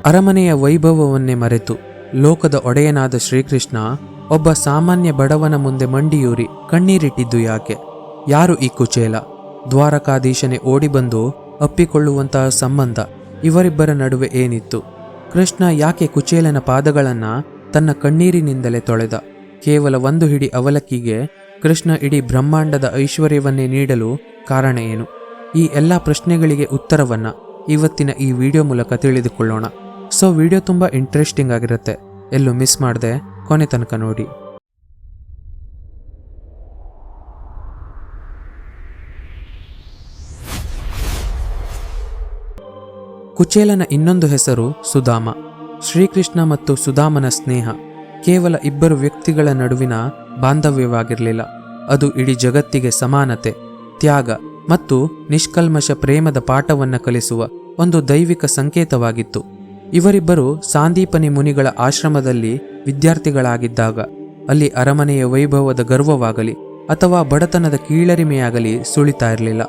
ಅರಮನೆಯ ವೈಭವವನ್ನೇ ಮರೆತು ಲೋಕದ ಒಡೆಯನಾದ ಶ್ರೀಕೃಷ್ಣ ಒಬ್ಬ ಸಾಮಾನ್ಯ ಬಡವನ ಮುಂದೆ ಮಂಡಿಯೂರಿ ಕಣ್ಣೀರಿಟ್ಟಿದ್ದು ಯಾಕೆ? ಯಾರು ಈ ಕುಚೇಲ? ದ್ವಾರಕಾಧೀಶನೇ ಓಡಿಬಂದು ಅಪ್ಪಿಕೊಳ್ಳುವಂತಹ ಸಂಬಂಧ ಇವರಿಬ್ಬರ ನಡುವೆ ಏನಿತ್ತು? ಕೃಷ್ಣ ಯಾಕೆ ಕುಚೇಲನ ಪಾದಗಳನ್ನ ತನ್ನ ಕಣ್ಣೀರಿನಿಂದಲೇ ತೊಳೆದ? ಕೇವಲ ಒಂದು ಹಿಡಿ ಅವಲಕ್ಕಿಗೆ ಕೃಷ್ಣ ಇಡೀ ಬ್ರಹ್ಮಾಂಡದ ಐಶ್ವರ್ಯವನ್ನೇ ನೀಡಲು ಕಾರಣ ಏನು? ಈ ಎಲ್ಲ ಪ್ರಶ್ನೆಗಳಿಗೆ ಉತ್ತರವನ್ನ ಇವತ್ತಿನ ಈ ವಿಡಿಯೋ ಮೂಲಕ ತಿಳಿದುಕೊಳ್ಳೋಣ. ಸೊ ವಿಡಿಯೋ ತುಂಬ ಇಂಟ್ರೆಸ್ಟಿಂಗ್ ಆಗಿರುತ್ತೆ, ಎಲ್ಲೂ ಮಿಸ್ ಮಾಡದೆ ಕೊನೆ ತನಕ ನೋಡಿ. ಕುಚೇಲನ ಇನ್ನೊಂದು ಹೆಸರು ಸುಧಾಮ. ಶ್ರೀಕೃಷ್ಣ ಮತ್ತು ಸುಧಾಮನ ಸ್ನೇಹ ಕೇವಲ ಇಬ್ಬರು ವ್ಯಕ್ತಿಗಳ ನಡುವಿನ ಬಾಂಧವ್ಯವಾಗಿರಲಿಲ್ಲ. ಅದು ಇಡೀ ಜಗತ್ತಿಗೆ ಸಮಾನತೆ, ತ್ಯಾಗ ಮತ್ತು ನಿಷ್ಕಲ್ಮಶ ಪ್ರೇಮದ ಪಾಠವನ್ನು ಕಲಿಸುವ ಒಂದು ದೈವಿಕ ಸಂಕೇತವಾಗಿತ್ತು. ಇವರಿಬ್ಬರು ಸಾಂದೀಪನಿ ಮುನಿಗಳ ಆಶ್ರಮದಲ್ಲಿ ವಿದ್ಯಾರ್ಥಿಗಳಾಗಿದ್ದಾಗ ಅಲ್ಲಿ ಅರಮನೆಯ ವೈಭವದ ಗರ್ವವಾಗಲಿ ಅಥವಾ ಬಡತನದ ಕೀಳರಿಮೆಯಾಗಲಿ ಸುಳಿತಾ ಇರಲಿಲ್ಲ.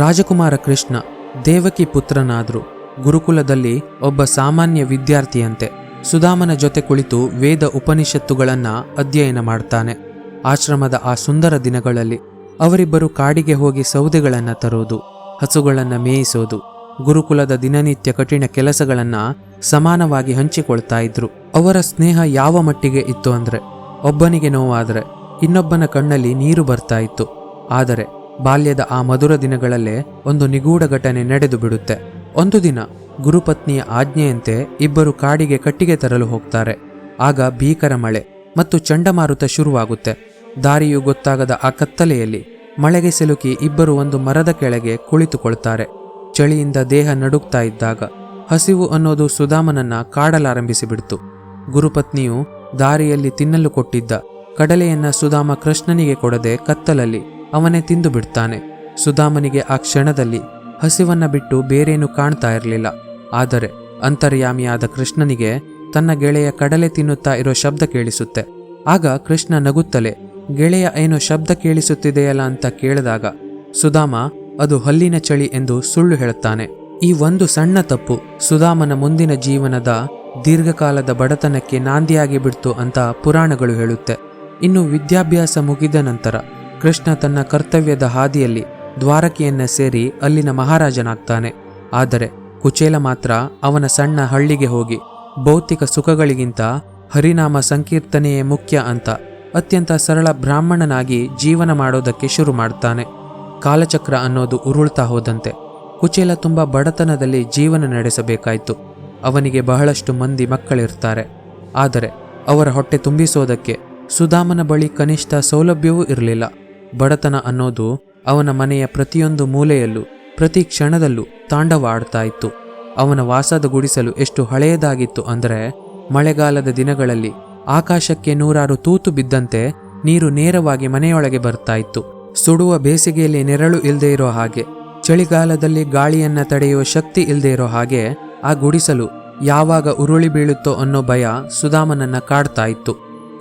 ರಾಜಕುಮಾರ ಕೃಷ್ಣ ದೇವಕಿ ಪುತ್ರನಾದ್ರು ಗುರುಕುಲದಲ್ಲಿ ಒಬ್ಬ ಸಾಮಾನ್ಯ ವಿದ್ಯಾರ್ಥಿಯಂತೆ ಸುಧಾಮನ ಜೊತೆ ಕುಳಿತು ವೇದ ಉಪನಿಷತ್ತುಗಳನ್ನ ಅಧ್ಯಯನ ಮಾಡ್ತಾನೆ. ಆಶ್ರಮದ ಆ ಸುಂದರ ದಿನಗಳಲ್ಲಿ ಅವರಿಬ್ಬರು ಕಾಡಿಗೆ ಹೋಗಿ ಸೌದೆಗಳನ್ನ ತರೋದು, ಹಸುಗಳನ್ನ ಮೇಯಿಸೋದು, ಗುರುಕುಲದ ದಿನನಿತ್ಯ ಕಠಿಣ ಕೆಲಸಗಳನ್ನ ಸಮಾನವಾಗಿ ಹಂಚಿಕೊಳ್ತಾ ಇದ್ರು. ಅವರ ಸ್ನೇಹ ಯಾವ ಮಟ್ಟಿಗೆ ಇತ್ತು ಅಂದ್ರೆ ಒಬ್ಬನಿಗೆ ನೋವಾದ್ರೆ ಇನ್ನೊಬ್ಬನ ಕಣ್ಣಲ್ಲಿ ನೀರು ಬರ್ತಾ ಇತ್ತು. ಆದರೆ ಬಾಲ್ಯದ ಆ ಮಧುರ ದಿನಗಳಲ್ಲೇ ಒಂದು ನಿಗೂಢ ಘಟನೆ ನಡೆದು ಬಿಡುತ್ತೆ. ಒಂದು ದಿನ ಗುರುಪತ್ನಿಯ ಆಜ್ಞೆಯಂತೆ ಇಬ್ಬರು ಕಾಡಿಗೆ ಕಟ್ಟಿಗೆ ತರಲು ಹೋಗ್ತಾರೆ. ಆಗ ಭೀಕರ ಮಳೆ ಮತ್ತು ಚಂಡಮಾರುತ ಶುರುವಾಗುತ್ತೆ. ದಾರಿಯು ಗೊತ್ತಾಗದ ಆ ಕತ್ತಲೆಯಲ್ಲಿ ಮಳೆಗೆ ಸಿಲುಕಿ ಇಬ್ಬರು ಒಂದು ಮರದ ಕೆಳಗೆ ಕುಳಿತುಕೊಳ್ತಾರೆ. ಚಳಿಯಿಂದ ದೇಹ ನಡುಗ್ತಾ ಇದ್ದಾಗ ಹಸಿವು ಅನ್ನೋದು ಸುಧಾಮನನ್ನ ಕಾಡಲಾರಂಭಿಸಿಬಿಡ್ತು. ಗುರುಪತ್ನಿಯು ದಾರಿಯಲ್ಲಿ ತಿನ್ನಲು ಕೊಟ್ಟಿದ್ದ ಕಡಲೆಯನ್ನ ಸುಧಾಮ ಕೃಷ್ಣನಿಗೆ ಕೊಡದೆ ಕತ್ತಲಲ್ಲಿ ಅವನೇ ತಿಂದು ಬಿಡ್ತಾನೆ. ಸುಧಾಮನಿಗೆ ಆ ಕ್ಷಣದಲ್ಲಿ ಹಸಿವನ್ನ ಬಿಟ್ಟು ಬೇರೇನು ಕಾಣ್ತಾ ಇರಲಿಲ್ಲ. ಆದರೆ ಅಂತರ್ಯಾಮಿಯಾದ ಕೃಷ್ಣನಿಗೆ ತನ್ನ ಗೆಳೆಯ ಕಡಲೆ ತಿನ್ನುತ್ತಾ ಇರೋ ಶಬ್ದ ಕೇಳಿಸುತ್ತೆ. ಆಗ ಕೃಷ್ಣ ನಗುತ್ತಲೇ ಗೆಳೆಯ ಏನೋ ಶಬ್ದ ಕೇಳಿಸುತ್ತಿದೆಯಲ್ಲ ಅಂತ ಕೇಳಿದಾಗ ಸುಧಾಮ ಅದು ಹಲ್ಲಿನ ಚಳಿ ಎಂದು ಸುಳ್ಳು ಹೇಳುತ್ತಾನೆ. ಈ ಒಂದು ಸಣ್ಣ ತಪ್ಪು ಸುಧಾಮನ ಮುಂದಿನ ಜೀವನದ ದೀರ್ಘಕಾಲದ ಬಡತನಕ್ಕೆ ನಾಂದಿಯಾಗಿ ಬಿಡ್ತು ಅಂತ ಪುರಾಣಗಳು ಹೇಳುತ್ತೆ. ಇನ್ನು ವಿದ್ಯಾಭ್ಯಾಸ ಮುಗಿದ ನಂತರ ಕೃಷ್ಣ ತನ್ನ ಕರ್ತವ್ಯದ ಹಾದಿಯಲ್ಲಿ ದ್ವಾರಕೆಯನ್ನ ಸೇರಿ ಅಲ್ಲಿನ ಮಹಾರಾಜನಾಗ್ತಾನೆ. ಆದರೆ ಕುಚೇಲ ಮಾತ್ರ ಅವನ ಸಣ್ಣ ಹಳ್ಳಿಗೆ ಹೋಗಿ ಭೌತಿಕ ಸುಖಗಳಿಗಿಂತ ಹರಿನಾಮ ಸಂಕೀರ್ತನೆಯೇ ಮುಖ್ಯ ಅಂತ ಅತ್ಯಂತ ಸರಳ ಬ್ರಾಹ್ಮಣನಾಗಿ ಜೀವನ ಮಾಡೋದಕ್ಕೆ ಶುರು ಮಾಡ್ತಾನೆ. ಕಾಲಚಕ್ರ ಅನ್ನೋದು ಉರುಳ್ತಾ ಹೋದಂತೆ ಕುಚೇಲ ತುಂಬ ಬಡತನದಲ್ಲಿ ಜೀವನ ನಡೆಸಬೇಕಾಯ್ತು. ಅವನಿಗೆ ಬಹಳಷ್ಟು ಮಂದಿ ಮಕ್ಕಳಿರ್ತಾರೆ. ಆದರೆ ಅವರ ಹೊಟ್ಟೆ ತುಂಬಿಸೋದಕ್ಕೆ ಸುಧಾಮನ ಬಳಿ ಕನಿಷ್ಠ ಸೌಲಭ್ಯವೂ ಇರಲಿಲ್ಲ. ಬಡತನ ಅನ್ನೋದು ಅವನ ಮನೆಯ ಪ್ರತಿಯೊಂದು ಮೂಲೆಯಲ್ಲೂ ಪ್ರತಿ ಕ್ಷಣದಲ್ಲೂ ತಾಂಡವಾಡ್ತಾ ಇತ್ತು. ಅವನ ವಾಸದ ಗುಡಿಸಲು ಎಷ್ಟು ಹಳೆಯದಾಗಿತ್ತು ಅಂದರೆ ಮಳೆಗಾಲದ ದಿನಗಳಲ್ಲಿ ಆಕಾಶಕ್ಕೆ ನೂರಾರು ತೂತು ಬಿದ್ದಂತೆ ನೀರು ನೇರವಾಗಿ ಮನೆಯೊಳಗೆ ಬರ್ತಾ ಇತ್ತು. ಸುಡುವ ಬೇಸಿಗೆಯಲ್ಲಿ ನೆರಳು ಇಲ್ಲದೆ ಇರೋ ಹಾಗೆ, ಚಳಿಗಾಲದಲ್ಲಿ ಗಾಳಿಯನ್ನ ತಡೆಯುವ ಶಕ್ತಿ ಇಲ್ಲದೆ ಇರೋ ಹಾಗೆ ಆ ಗುಡಿಸಲು ಯಾವಾಗ ಉರುಳಿ ಬೀಳುತ್ತೋ ಅನ್ನೋ ಭಯ ಸುಧಾಮನನ್ನ ಕಾಡ್ತಾ ಇತ್ತು.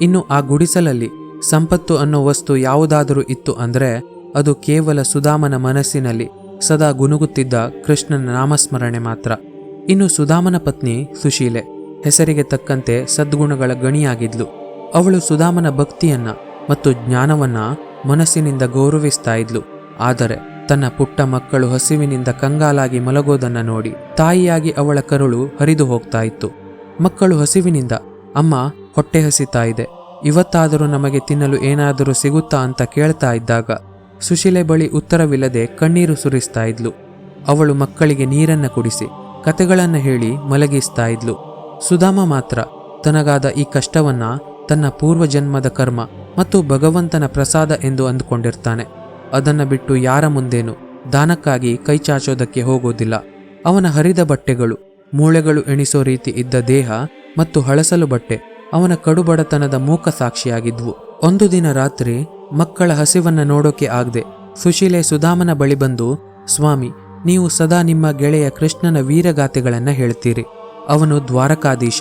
ಇನ್ನು ಆ ಗುಡಿಸಲಲ್ಲಿ ಸಂಪತ್ತು ಅನ್ನೋ ವಸ್ತು ಯಾವುದಾದರೂ ಇತ್ತು ಅಂದ್ರೆ ಅದು ಕೇವಲ ಸುಧಾಮನ ಮನಸ್ಸಿನಲ್ಲಿ ಸದಾ ಗುನುಗುತ್ತಿದ್ದ ಕೃಷ್ಣನ ನಾಮಸ್ಮರಣೆ ಮಾತ್ರ. ಇನ್ನು ಸುಧಾಮನ ಪತ್ನಿ ಸುಶೀಲೆ ಹೆಸರಿಗೆ ತಕ್ಕಂತೆ ಸದ್ಗುಣಗಳ ಗಣಿಯಾಗಿದ್ಲು. ಅವಳು ಸುಧಾಮನ ಭಕ್ತಿಯನ್ನ ಮತ್ತು ಜ್ಞಾನವನ್ನ ಮನಸ್ಸಿನಿಂದ ಗೌರವಿಸ್ತಾ ಇದ್ಲು. ಆದರೆ ತನ್ನ ಪುಟ್ಟ ಮಕ್ಕಳು ಹಸಿವಿನಿಂದ ಕಂಗಾಲಾಗಿ ಮಲಗೋದನ್ನ ನೋಡಿ ತಾಯಿಯಾಗಿ ಅವಳ ಕರುಳು ಹರಿದು ಹೋಗ್ತಾ ಇತ್ತು. ಮಕ್ಕಳು ಹಸಿವಿನಿಂದ ಅಮ್ಮ ಹೊಟ್ಟೆ ಹಸಿತಾ ಇದೆ, ಇವತ್ತಾದರೂ ನಮಗೆ ತಿನ್ನಲು ಏನಾದರೂ ಸಿಗುತ್ತಾ ಅಂತ ಕೇಳ್ತಾ ಇದ್ದಾಗ ಸುಶೀಲೆ ಬಳಿ ಉತ್ತರವಿಲ್ಲದೆ ಕಣ್ಣೀರು ಸುರಿಸ್ತಾ ಇದ್ಲು. ಅವಳು ಮಕ್ಕಳಿಗೆ ನೀರನ್ನ ಕುಡಿಸಿ ಕತೆಗಳನ್ನ ಹೇಳಿ ಮಲಗಿಸ್ತಾ ಇದ್ಲು. ಸುಧಾಮ ಮಾತ್ರ ತನಗಾದ ಈ ಕಷ್ಟವನ್ನ ತನ್ನ ಪೂರ್ವಜನ್ಮದ ಕರ್ಮ ಮತ್ತು ಭಗವಂತನ ಪ್ರಸಾದ ಎಂದು ಅಂದುಕೊಂಡಿರ್ತಾನೆ. ಅದನ್ನ ಬಿಟ್ಟು ಯಾರ ಮುಂದೇನು ದಾನಕ್ಕಾಗಿ ಕೈ ಚಾಚೋದಕ್ಕೆ ಹೋಗೋದಿಲ್ಲ. ಅವನ ಹರಿದ ಬಟ್ಟೆಗಳು, ಮೂಳೆಗಳು ಎಣಿಸೋ ರೀತಿ ಇದ್ದ ದೇಹ ಮತ್ತು ಹಳಸಲು ಬಟ್ಟೆ ಅವನ ಕಡುಬಡತನದ ಮೂಕ ಸಾಕ್ಷಿಯಾಗಿದ್ವು. ಒಂದು ದಿನ ರಾತ್ರಿ ಮಕ್ಕಳ ಹಸಿವನ್ನ ನೋಡೋಕೆ ಆಗದೆ ಸುಶೀಲೆ ಸುಧಾಮನ ಬಳಿ ಬಂದು, ಸ್ವಾಮಿ, ನೀವು ಸದಾ ನಿಮ್ಮ ಗೆಳೆಯ ಕೃಷ್ಣನ ವೀರಗಾಥೆಗಳನ್ನ ಹೇಳ್ತೀರಿ. ಅವನು ದ್ವಾರಕಾಧೀಶ,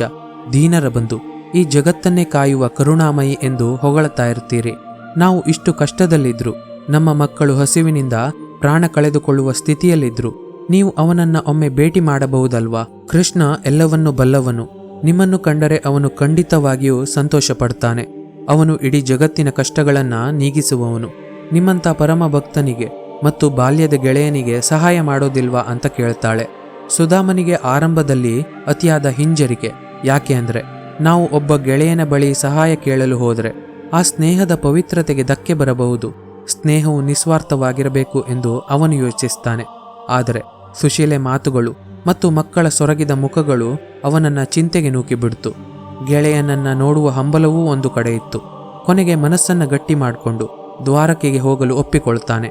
ದೀನರ ಬಂಧು, ಈ ಜಗತ್ತನ್ನೇ ಕಾಯುವ ಕರುಣಾಮಯಿ ಎಂದು ಹೊಗಳ್ತಾ ಇರ್ತೀರಿ. ನಾವು ಇಷ್ಟು ಕಷ್ಟದಲ್ಲಿದ್ರು, ನಮ್ಮ ಮಕ್ಕಳು ಹಸಿವಿನಿಂದ ಪ್ರಾಣ ಕಳೆದುಕೊಳ್ಳುವ ಸ್ಥಿತಿಯಲ್ಲಿದ್ರು, ನೀವು ಅವನನ್ನ ಒಮ್ಮೆ ಭೇಟಿ ಮಾಡಬಹುದಲ್ವಾ? ಕೃಷ್ಣ ಎಲ್ಲವನ್ನೂ ಬಲ್ಲವನು. ನಿಮ್ಮನ್ನು ಕಂಡರೆ ಅವನು ಖಂಡಿತವಾಗಿಯೂ ಸಂತೋಷ ಪಡ್ತಾನೆ. ಅವನು ಇಡೀ ಜಗತ್ತಿನ ಕಷ್ಟಗಳನ್ನ ನೀಗಿಸುವವನು. ನಿಮ್ಮಂಥ ಪರಮ ಭಕ್ತನಿಗೆ ಮತ್ತು ಬಾಲ್ಯದ ಗೆಳೆಯನಿಗೆ ಸಹಾಯ ಮಾಡೋದಿಲ್ವಾ ಅಂತ ಕೇಳ್ತಾಳೆ. ಸುಧಾಮನಿಗೆ ಆರಂಭದಲ್ಲಿ ಅತಿಯಾದ ಹಿಂಜರಿಕೆ. ಯಾಕೆ ಅಂದ್ರೆ ನಾವು ಒಬ್ಬ ಗೆಳೆಯನ ಬಳಿ ಸಹಾಯ ಕೇಳಲು ಹೋದ್ರೆ ಆ ಸ್ನೇಹದ ಪವಿತ್ರತೆಗೆ ಧಕ್ಕೆ ಬರಬಹುದು. ಸ್ನೇಹವು ನಿಸ್ವಾರ್ಥವಾಗಿರಬೇಕು ಎಂದು ಅವನು ಯೋಚಿಸ್ತಾನೆ. ಆದರೆ ಸುಶೀಲೆ ಮಾತುಗಳು ಮತ್ತು ಮಕ್ಕಳ ಸೊರಗಿದ ಮುಖಗಳು ಅವನನ್ನ ಚಿಂತೆಗೆ ನೂಕಿಬಿಡ್ತು. ಗೆಳೆಯನನ್ನ ನೋಡುವ ಹಂಬಲವೂ ಒಂದು ಕಡೆ ಇತ್ತು. ಕೊನೆಗೆ ಮನಸ್ಸನ್ನ ಗಟ್ಟಿ ಮಾಡಿಕೊಂಡು ದ್ವಾರಕೆಗೆ ಹೋಗಲು ಒಪ್ಪಿಕೊಳ್ತಾನೆ.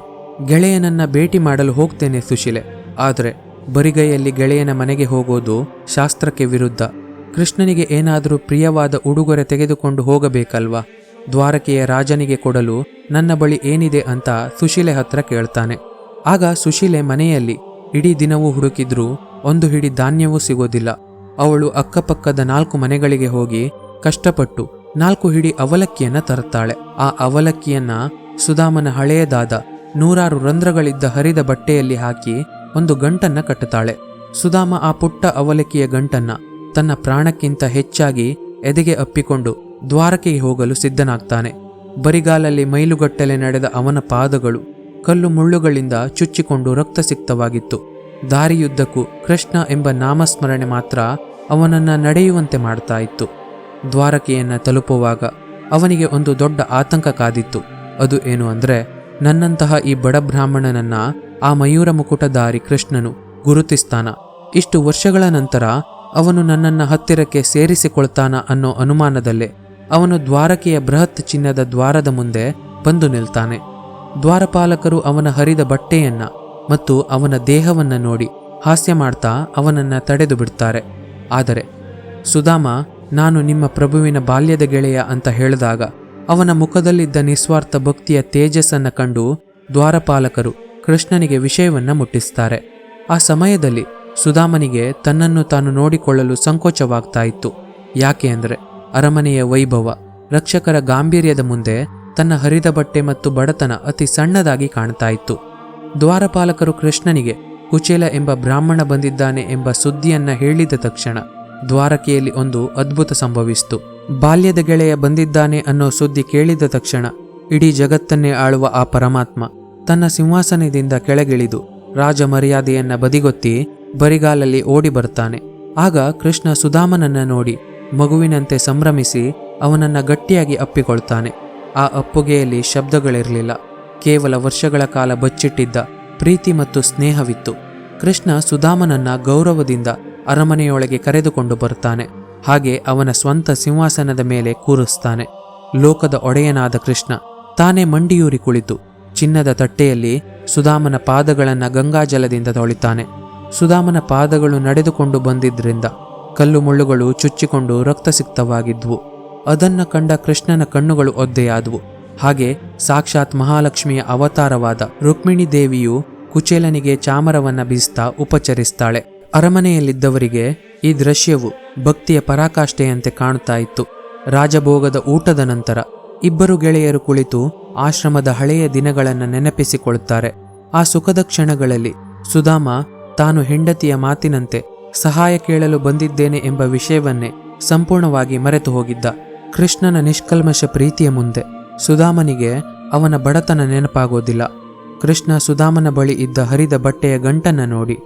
ಗೆಳೆಯನನ್ನ ಭೇಟಿ ಮಾಡಲು ಹೋಗ್ತೇನೆ ಸುಶೀಲೆ. ಆದರೆ ಬರಿಗೈಯಲ್ಲಿ ಗೆಳೆಯನ ಮನೆಗೆ ಹೋಗೋದು ಶಾಸ್ತ್ರಕ್ಕೆ ವಿರುದ್ಧ. ಕೃಷ್ಣನಿಗೆ ಏನಾದರೂ ಪ್ರಿಯವಾದ ಉಡುಗೊರೆ ತೆಗೆದುಕೊಂಡು ಹೋಗಬೇಕಲ್ವಾ? ದ್ವಾರಕೆಯ ರಾಜನಿಗೆ ಕೊಡಲು ನನ್ನ ಬಳಿ ಏನಿದೆ ಅಂತ ಸುಶೀಲೆ ಹತ್ರ ಕೇಳ್ತಾನೆ. ಆಗ ಸುಶೀಲೆ ಮನೆಯಲ್ಲಿ ಇಡೀ ದಿನವೂ ಹುಡುಕಿದ್ರೂ ಒಂದು ಹಿಡಿ ಧಾನ್ಯವೂ ಸಿಗೋದಿಲ್ಲ. ಅವಳು ಅಕ್ಕಪಕ್ಕದ 4 ಮನೆಗಳಿಗೆ ಹೋಗಿ ಕಷ್ಟಪಟ್ಟು 4 ಹಿಡಿ ಅವಲಕ್ಕಿಯನ್ನ ತರುತ್ತಾಳೆ. ಆ ಅವಲಕ್ಕಿಯನ್ನ ಸುಧಾಮನ ಹಳೆಯದಾದ 100 ರಂಧ್ರಗಳಿದ್ದ ಹರಿದ ಬಟ್ಟೆಯಲ್ಲಿ ಹಾಕಿ ಒಂದು ಗಂಟನ್ನ ಕಟ್ಟುತ್ತಾಳೆ. ಸುಧಾಮ ಆ ಪುಟ್ಟ ಅವಲಕ್ಕಿಯ ಗಂಟನ್ನ ತನ್ನ ಪ್ರಾಣಕ್ಕಿಂತ ಹೆಚ್ಚಾಗಿ ಎದೆಗೆ ಅಪ್ಪಿಕೊಂಡು ದ್ವಾರಕೆಗೆ ಹೋಗಲು ಸಿದ್ಧನಾಗ್ತಾನೆ. ಬರಿಗಾಲಲ್ಲಿ ಮೈಲುಗಟ್ಟಲೆ ನಡೆದ ಅವನ ಪಾದಗಳು ಕಲ್ಲು ಮುಳ್ಳುಗಳಿಂದ ಚುಚ್ಚಿಕೊಂಡು ರಕ್ತಸಿಕ್ತವಾಗಿತ್ತು. ದಾರಿಯುದ್ದಕ್ಕೂ ಕೃಷ್ಣ ಎಂಬ ನಾಮಸ್ಮರಣೆ ಮಾತ್ರ ಅವನನ್ನ ನಡೆಯುವಂತೆ ಮಾಡ್ತಾ ಇತ್ತು. ದ್ವಾರಕೆಯನ್ನ ತಲುಪುವಾಗ ಅವನಿಗೆ ಒಂದು ದೊಡ್ಡ ಆತಂಕ ಕಾದಿತ್ತು. ಅದು ಏನು ಅಂದ್ರೆ, ನನ್ನಂತಹ ಈ ಬಡ ಬ್ರಾಹ್ಮಣನನ್ನ ಆ ಮಯೂರ ಮುಕುಟಧಾರಿ ಕೃಷ್ಣನು ಗುರುತಿಸ್ತಾನ? ಇಷ್ಟು ವರ್ಷಗಳ ನಂತರ ಅವನು ನನ್ನನ್ನ ಹತ್ತಿರಕ್ಕೆ ಸೇರಿಸಿಕೊಳ್ತಾನ ಅನ್ನೋ ಅನುಮಾನದಲ್ಲೇ ಅವನು ದ್ವಾರಕೆಯ ಬೃಹತ್ ಚಿನ್ನದ ದ್ವಾರದ ಮುಂದೆ ಬಂದು ನಿಲ್ತಾನೆ. ದ್ವಾರಪಾಲಕರು ಅವನ ಹರಿದ ಬಟ್ಟೆಯನ್ನ ಮತ್ತು ಅವನ ದೇಹವನ್ನ ನೋಡಿ ಹಾಸ್ಯ ಮಾಡ್ತಾ ಅವನನ್ನ ತಡೆದು ಬಿಡ್ತಾರೆ. ಆದರೆ ಸುಧಾಮ, ನಾನು ನಿಮ್ಮ ಪ್ರಭುವಿನ ಬಾಲ್ಯದ ಗೆಳೆಯ ಅಂತ ಹೇಳಿದಾಗ ಅವನ ಮುಖದಲ್ಲಿದ್ದ ನಿಸ್ವಾರ್ಥ ಭಕ್ತಿಯ ತೇಜಸ್ಸನ್ನ ಕಂಡು ದ್ವಾರಪಾಲಕರು ಕೃಷ್ಣನಿಗೆ ವಿಷಯವನ್ನ ಮುಟ್ಟಿಸ್ತಾರೆ. ಆ ಸಮಯದಲ್ಲಿ ಸುಧಾಮನಿಗೆ ತನ್ನನ್ನು ತಾನು ನೋಡಿಕೊಳ್ಳಲು ಸಂಕೋಚವಾಗ್ತಾ ಇತ್ತು. ಯಾಕೆ ಅಂದರೆ ಅರಮನೆಯ ವೈಭವ, ರಕ್ಷಕರ ಗಾಂಭೀರ್ಯದ ಮುಂದೆ ತನ್ನ ಹರಿದ ಬಟ್ಟೆ ಮತ್ತು ಬಡತನ ಅತಿ ಸಣ್ಣದಾಗಿ ಕಾಣ್ತಾ ಇತ್ತು. ದ್ವಾರಪಾಲಕರು ಕೃಷ್ಣನಿಗೆ ಕುಚೇಲ ಎಂಬ ಬ್ರಾಹ್ಮಣ ಬಂದಿದ್ದಾನೆ ಎಂಬ ಸುದ್ದಿಯನ್ನ ಹೇಳಿದ ತಕ್ಷಣ ದ್ವಾರಕೆಯಲ್ಲಿ ಒಂದು ಅದ್ಭುತ ಸಂಭವಿಸಿತು. ಬಾಲ್ಯದ ಗೆಳೆಯ ಬಂದಿದ್ದಾನೆ ಅನ್ನೋ ಸುದ್ದಿ ಕೇಳಿದ ತಕ್ಷಣ ಇಡೀ ಜಗತ್ತನ್ನೇ ಆಳುವ ಆ ಪರಮಾತ್ಮ ತನ್ನ ಸಿಂಹಾಸನದಿಂದ ಕೆಳಗಿಳಿದು ರಾಜ ಮರ್ಯಾದೆಯನ್ನ ಬದಿಗೊತ್ತಿ ಬರಿಗಾಲಲ್ಲಿ ಓಡಿ ಬರ್ತಾನೆ. ಆಗ ಕೃಷ್ಣ ಸುಧಾಮನನ್ನ ನೋಡಿ ಮಗುವಿನಂತೆ ಸಂಭ್ರಮಿಸಿ ಅವನನ್ನ ಗಟ್ಟಿಯಾಗಿ ಅಪ್ಪಿಕೊಳ್ತಾನೆ. ಆ ಅಪ್ಪುಗೆಯಲ್ಲಿ ಶಬ್ದಗಳಿರಲಿಲ್ಲ. ಕೇವಲ ವರ್ಷಗಳ ಕಾಲ ಬಚ್ಚಿಟ್ಟಿದ್ದ ಪ್ರೀತಿ ಮತ್ತು ಸ್ನೇಹವಿತ್ತು. ಕೃಷ್ಣ ಸುಧಾಮನನ್ನ ಗೌರವದಿಂದ ಅರಮನೆಯೊಳಗೆ ಕರೆದುಕೊಂಡು ಬರ್ತಾನೆ. ಹಾಗೆ ಅವನ ಸ್ವಂತ ಸಿಂಹಾಸನದ ಮೇಲೆ ಕೂರಿಸ್ತಾನೆ. ಲೋಕದ ಒಡೆಯನಾದ ಕೃಷ್ಣ ತಾನೇ ಮಂಡಿಯೂರಿ ಕುಳಿತು ಚಿನ್ನದ ತಟ್ಟೆಯಲ್ಲಿ ಸುಧಾಮನ ಪಾದಗಳನ್ನ ಗಂಗಾಜಲದಿಂದ ತೊಳಿತಾನೆ. ಸುಧಾಮನ ಪಾದಗಳು ನಡೆದುಕೊಂಡು ಬಂದಿದ್ರಿಂದ ಕಲ್ಲು ಮುಳ್ಳುಗಳು ಚುಚ್ಚಿಕೊಂಡು ರಕ್ತಸಿಕ್ತವಾಗಿದ್ವು. ಅದನ್ನ ಕಂಡ ಕೃಷ್ಣನ ಕಣ್ಣುಗಳು ಒದ್ದೆಯಾದವು. ಹಾಗೆ ಸಾಕ್ಷಾತ್ ಮಹಾಲಕ್ಷ್ಮಿಯ ಅವತಾರವಾದ ರುಕ್ಮಿಣಿ ದೇವಿಯು ಕುಚೇಲನಿಗೆ ಚಾಮರವನ್ನ ಬೀಸ್ತಾ ಉಪಚರಿಸ್ತಾಳೆ. ಅರಮನೆಯಲ್ಲಿದ್ದವರಿಗೆ ಈ ದೃಶ್ಯವು ಭಕ್ತಿಯ ಪರಾಕಾಷ್ಠೆಯಂತೆ ಕಾಣುತ್ತಾ ಇತ್ತು. ರಾಜಭೋಗದ ಊಟದ ನಂತರ ಇಬ್ಬರು ಗೆಳೆಯರು ಕುಳಿತು ಆಶ್ರಮದ ಹಳೆಯ ದಿನಗಳನ್ನು ನೆನಪಿಸಿಕೊಳ್ಳುತ್ತಾರೆ. ಆ ಸುಖದ ಕ್ಷಣಗಳಲ್ಲಿ ಸುಧಾಮ ತಾನು ಹೆಂಡತಿಯ ಮಾತಿನಂತೆ ಸಹಾಯ ಕೇಳಲು ಬಂದಿದ್ದೇನೆ ಎಂಬ ವಿಷಯವನ್ನೇ ಸಂಪೂರ್ಣವಾಗಿ ಮರೆತು ಹೋಗಿದ್ದ. ಕೃಷ್ಣನ ನಿಷ್ಕಲ್ಮಶ ಪ್ರೀತಿಯ ಮುಂದೆ ಸುಧಾಮನಿಗೆ ಅವನ ಬಡತನ ನೆನಪಾಗೋದಿಲ್ಲ. ಕೃಷ್ಣ ಸುಧಾಮನ ಬಳಿ ಇದ್ದ ಹರಿದ ಬಟ್ಟೆಯ ಗಂಟನ್ನ ನೋಡಿ,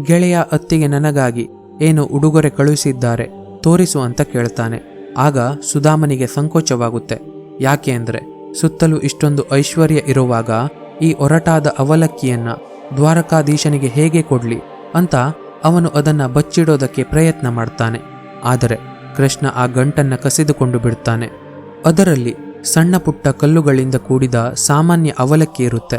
ಗೆಳೆಯ ಅತ್ತಿಗೆ ನನಗಾಗಿ ಏನು ಉಡುಗೊರೆ ಕಳುಹಿಸಿದ್ದಾರೆ ತೋರಿಸು ಅಂತ ಕೇಳ್ತಾನೆ. ಆಗ ಸುಧಾಮನಿಗೆ ಸಂಕೋಚವಾಗುತ್ತೆ. ಯಾಕೆ ಅಂದ್ರೆ ಸುತ್ತಲೂ ಇಷ್ಟೊಂದು ಐಶ್ವರ್ಯ ಇರುವಾಗ ಈ ಒರಟಾದ ಅವಲಕ್ಕಿಯನ್ನ ದ್ವಾರಕಾಧೀಶನಿಗೆ ಹೇಗೆ ಕೊಡ್ಲಿ ಅಂತ ಅವನು ಅದನ್ನ ಬಚ್ಚಿಡೋದಕ್ಕೆ ಪ್ರಯತ್ನ ಮಾಡ್ತಾನೆ. ಆದರೆ ಕೃಷ್ಣ ಆ ಗಂಟನ್ನ ಕಸಿದುಕೊಂಡು ಬಿಡ್ತಾನೆ. ಅದರಲ್ಲಿ ಸಣ್ಣ ಪುಟ್ಟ ಕಲ್ಲುಗಳಿಂದ ಕೂಡಿದ ಸಾಮಾನ್ಯ ಅವಲಕ್ಕಿ ಇರುತ್ತೆ.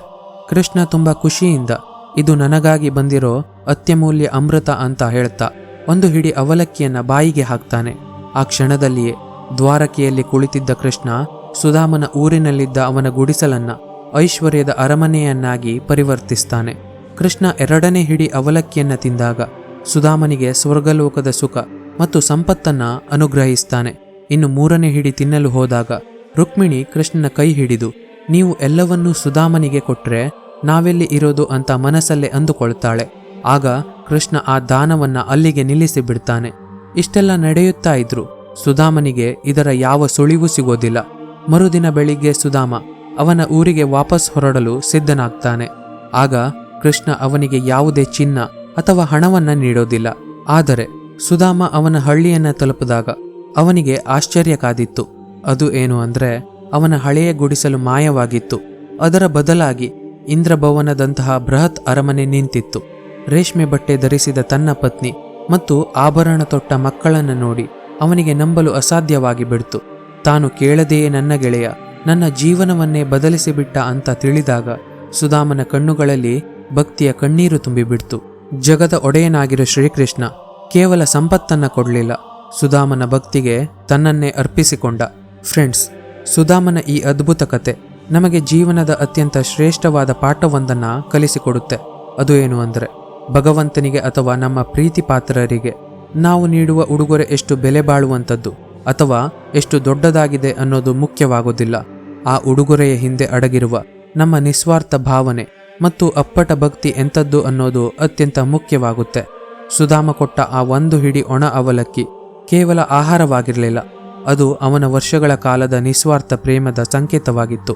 ಕೃಷ್ಣ ತುಂಬಾ ಖುಷಿಯಿಂದ ಇದು ನನಗಾಗಿ ಬಂದಿರೋ ಅತ್ಯಮೂಲ್ಯ ಅಮೃತ ಅಂತ ಹೇಳ್ತಾ ಒಂದು ಹಿಡಿ ಅವಲಕ್ಕಿಯನ್ನ ಬಾಯಿಗೆ ಹಾಕ್ತಾನೆ. ಆ ಕ್ಷಣದಲ್ಲಿಯೇ ದ್ವಾರಕೆಯಲ್ಲಿ ಕುಳಿತಿದ್ದ ಕೃಷ್ಣ ಸುಧಾಮನ ಊರಿನಲ್ಲಿದ್ದ ಅವನ ಗುಡಿಸಲನ್ನ ಐಶ್ವರ್ಯದ ಅರಮನೆಯನ್ನಾಗಿ ಪರಿವರ್ತಿಸ್ತಾನೆ. ಕೃಷ್ಣ 2ನೇ ಹಿಡಿ ಅವಲಕ್ಕಿಯನ್ನ ತಿಂದಾಗ ಸುಧಾಮನಿಗೆ ಸ್ವರ್ಗಲೋಕದ ಸುಖ ಮತ್ತು ಸಂಪತ್ತನ್ನ ಅನುಗ್ರಹಿಸ್ತಾನೆ. ಇನ್ನು 3ನೇ ಹಿಡಿ ತಿನ್ನಲು ಹೋದಾಗ ರುಕ್ಮಿಣಿ ಕೃಷ್ಣನ ಕೈ ಹಿಡಿದು, ನೀವು ಎಲ್ಲವನ್ನೂ ಸುಧಾಮನಿಗೆ ಕೊಟ್ರೆ ನಾವೆಲ್ಲಿ ಇರೋದು ಅಂತ ಮನಸ್ಸಲ್ಲೇ ಅಂದುಕೊಳ್ತಾಳೆ. ಆಗ ಕೃಷ್ಣ ಆ ದಾನವನ್ನ ಅಲ್ಲಿಗೆ ನಿಲ್ಲಿಸಿ ಬಿಡ್ತಾನೆ. ಇಷ್ಟೆಲ್ಲ ನಡೆಯುತ್ತಾ ಇದ್ರು ಸುಧಾಮನಿಗೆ ಇದರ ಯಾವ ಸುಳಿವು ಸಿಗೋದಿಲ್ಲ. ಮರುದಿನ ಬೆಳಿಗ್ಗೆ ಸುಧಾಮ ಅವನ ಊರಿಗೆ ವಾಪಸ್ ಹೊರಡಲು ಸಿದ್ಧನಾಗ್ತಾನೆ. ಆಗ ಕೃಷ್ಣ ಅವನಿಗೆ ಯಾವುದೇ ಚಿನ್ನ ಅಥವಾ ಹಣವನ್ನ ನೀಡೋದಿಲ್ಲ. ಆದರೆ ಸುಧಾಮ ಅವನ ಹಳ್ಳಿಯನ್ನ ತಲುಪಿದಾಗ ಅವನಿಗೆ ಆಶ್ಚರ್ಯ ಕಾದಿತ್ತು. ಅದು ಏನು ಅಂದ್ರೆ ಅವನ ಹಳೆಯ ಗುಡಿಸಲು ಮಾಯವಾಗಿತ್ತು. ಅದರ ಬದಲಾಗಿ ಇಂದ್ರಭವನದಂತಹ ಬೃಹತ್ ಅರಮನೆ ನಿಂತಿತ್ತು. ರೇಷ್ಮೆ ಬಟ್ಟೆ ಧರಿಸಿದ ತನ್ನ ಪತ್ನಿ ಮತ್ತು ಆಭರಣ ತೊಟ್ಟ ಮಕ್ಕಳನ್ನು ನೋಡಿ ಅವನಿಗೆ ನಂಬಲು ಅಸಾಧ್ಯವಾಗಿ ಬಿಡ್ತು. ತಾನು ಕೇಳದೆಯೇ ನನ್ನ ಗೆಳೆಯ ನನ್ನ ಜೀವನವನ್ನೇ ಬದಲಿಸಿಬಿಟ್ಟ ಅಂತ ತಿಳಿದಾಗ ಸುಧಾಮನ ಕಣ್ಣುಗಳಲ್ಲಿ ಭಕ್ತಿಯ ಕಣ್ಣೀರು ತುಂಬಿಬಿಡ್ತು. ಜಗದ ಒಡೆಯನಾಗಿರೋ ಶ್ರೀಕೃಷ್ಣ ಕೇವಲ ಸಂಪತ್ತನ್ನ ಕೊಡಲಿಲ್ಲ, ಸುಧಾಮನ ಭಕ್ತಿಗೆ ತನ್ನನ್ನೇ ಅರ್ಪಿಸಿಕೊಂಡ. ಫ್ರೆಂಡ್ಸ್, ಸುಧಾಮನ ಈ ಅದ್ಭುತ ಕತೆ ನಮಗೆ ಜೀವನದ ಅತ್ಯಂತ ಶ್ರೇಷ್ಠವಾದ ಪಾಠವೊಂದನ್ನ ಕಲಿಸಿಕೊಡುತ್ತೆ. ಅದು ಏನು ಅಂದ್ರೆ ಭಗವಂತನಿಗೆ ಅಥವಾ ನಮ್ಮ ಪ್ರೀತಿ ಪಾತ್ರರಿಗೆ ನಾವು ನೀಡುವ ಉಡುಗೊರೆ ಎಷ್ಟು ಬೆಲೆ ಬಾಳುವಂಥದ್ದು ಅಥವಾ ಎಷ್ಟು ದೊಡ್ಡದಾಗಿದೆ ಅನ್ನೋದು ಮುಖ್ಯವಾಗೋದಿಲ್ಲ. ಆ ಉಡುಗೊರೆಯ ಹಿಂದೆ ಅಡಗಿರುವ ನಮ್ಮ ನಿಸ್ವಾರ್ಥ ಭಾವನೆ ಮತ್ತು ಅಪ್ಪಟ ಭಕ್ತಿ ಎಂಥದ್ದು ಅನ್ನೋದು ಅತ್ಯಂತ ಮುಖ್ಯವಾಗುತ್ತೆ. ಸುಧಾಮ ಕೊಟ್ಟ ಆ ಒಂದು ಹಿಡಿ ಒಣ ಅವಲಕ್ಕಿ ಕೇವಲ ಆಹಾರವಾಗಿರಲಿಲ್ಲ, ಅದು ಅವನ ವರ್ಷಗಳ ಕಾಲದ ನಿಸ್ವಾರ್ಥ ಪ್ರೇಮದ ಸಂಕೇತವಾಗಿತ್ತು.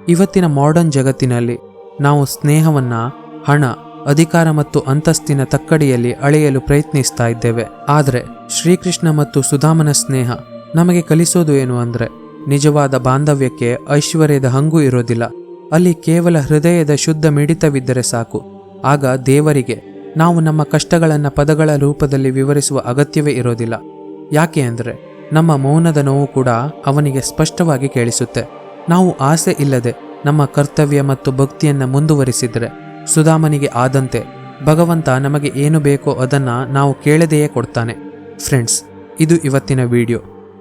ಇವತ್ತಿನ ಮಾಡರ್ನ್ ಜಗತ್ತಿನಲ್ಲಿ ನಾವು ಸ್ನೇಹವನ್ನ ಹಣ, ಅಧಿಕಾರ ಮತ್ತು ಅಂತಸ್ತಿನ ತಕ್ಕಡಿಯಲ್ಲಿ ಅಳೆಯಲು ಪ್ರಯತ್ನಿಸ್ತಾ ಇದ್ದೇವೆ. ಆದರೆ ಶ್ರೀಕೃಷ್ಣ ಮತ್ತು ಸುಧಾಮನ ಸ್ನೇಹ ನಮಗೆ ಕಲಿಸೋದು ಏನು ಅಂದ್ರೆ ನಿಜವಾದ ಬಾಂಧವ್ಯಕ್ಕೆ ಐಶ್ವರ್ಯದ ಹಂಗೂ ಇರೋದಿಲ್ಲ. ಅಲ್ಲಿ ಕೇವಲ ಹೃದಯದ ಶುದ್ಧ ಮಿಡಿತವಿದ್ದರೆ ಸಾಕು. ಆಗ ದೇವರಿಗೆ ನಾವು ನಮ್ಮ ಕಷ್ಟಗಳನ್ನ ಪದಗಳ ರೂಪದಲ್ಲಿ ವಿವರಿಸುವ ಅಗತ್ಯವೇ ಇರೋದಿಲ್ಲ. ಯಾಕೆ ಅಂದ್ರೆ ನಮ್ಮ ಮೌನದ ನೋವು ಕೂಡ ಅವನಿಗೆ ಸ್ಪಷ್ಟವಾಗಿ ಕೇಳಿಸುತ್ತೆ. ನಾವು ಆಸೆ ಇಲ್ಲದೆ ನಮ್ಮ ಕರ್ತವ್ಯ ಮತ್ತು ಭಕ್ತಿಯನ್ನ ಮುಂದುವರಿಸಿದ್ರೆ ಸುಧಾಮನಿಗೆ ಆದಂತೆ ಭಗವಂತ ನಮಗೆ ಏನು ಬೇಕೋ ಅದನ್ನ ನಾವು ಕೇಳದೆಯೇ ಕೊಡ್ತಾನೆ. ಫ್ರೆಂಡ್ಸ್, ಇದು ಇವತ್ತಿನ ವಿಡಿಯೋ.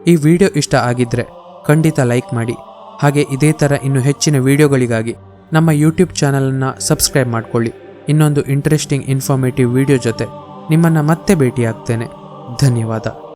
ಈ ವಿಡಿಯೋ ಇಷ್ಟ ಆಗಿದ್ರೆ ಖಂಡಿತ ಲೈಕ್ ಮಾಡಿ. ಹಾಗೆ ಇದೇ ಥರ ಇನ್ನು ಹೆಚ್ಚಿನ ವಿಡಿಯೋಗಳಿಗಾಗಿ ನಮ್ಮ ಯೂಟ್ಯೂಬ್ ಚಾನಲನ್ನು ಸಬ್ಸ್ಕ್ರೈಬ್ ಮಾಡ್ಕೊಳ್ಳಿ. ಇನ್ನೊಂದು ಇಂಟ್ರೆಸ್ಟಿಂಗ್ ಇನ್ಫಾರ್ಮೇಟಿವ್ ವಿಡಿಯೋ ಜೊತೆ ನಿಮ್ಮನ್ನು ಮತ್ತೆ ಭೇಟಿಯಾಗ್ತೇನೆ. ಧನ್ಯವಾದ.